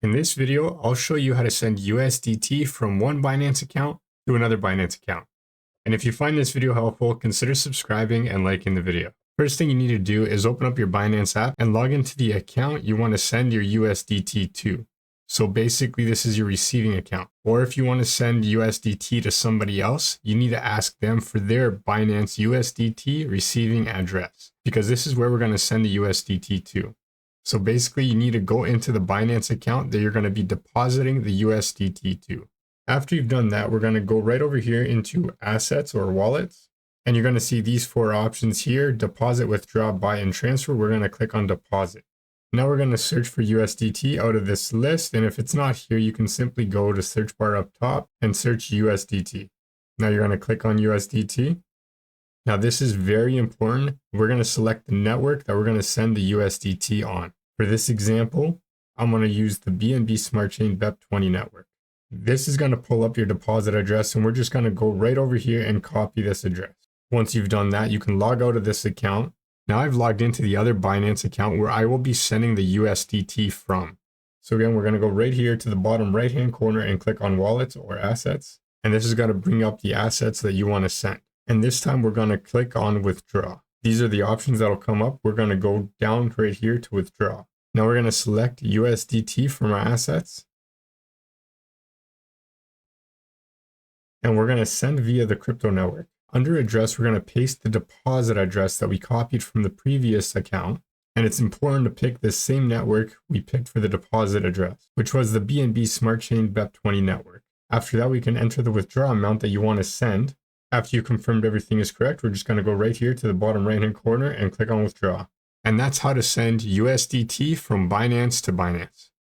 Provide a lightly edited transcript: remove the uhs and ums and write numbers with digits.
In this video, I'll show you how to send USDT from one Binance account to another Binance account. And if you find this video helpful, consider subscribing and liking the video. First thing you need to do is open up your Binance app and log into the account you want to send your USDT to. So basically this is your receiving account. Or if you want to send USDT to somebody else, you need to ask them for their Binance USDT receiving address, because this is where we're going to send the USDT to. So basically you need to go into the Binance account that you're going to be depositing the USDT to. After you've done that, we're going to go right over here into assets or wallets. And you're going to see these four options here: deposit, withdraw, buy, and transfer. We're going to click on deposit. Now we're going to search for USDT out of this list. And if it's not here, you can simply go to search bar up top and search USDT. Now you're going to click on USDT. Now this is very important. We're going to select the network that we're going to send the USDT on. For this example, I'm going to use the BNB Smart Chain BEP20 network. This is going to pull up your deposit address, and we're just going to go right over here and copy this address. Once you've done that, you can log out of this account. Now I've logged into the other Binance account where I will be sending the USDT from. So again, we're going to go right here to the bottom right-hand corner and click on wallets or assets. And this is going to bring up the assets that you want to send. And this time we're going to click on withdraw. These are the options that will come up. We're going to go down right here to withdraw. Now we're going to select USDT from our assets. And we're going to send via the crypto network. Under address, we're going to paste the deposit address that we copied from the previous account. And it's important to pick the same network we picked for the deposit address, which was the BNB Smart Chain BEP20 network. After that, we can enter the withdraw amount that you want to send. After you confirmed everything is correct, we're just going to go right here to the bottom right-hand corner and click on withdraw. And that's how to send USDT from Binance to Binance.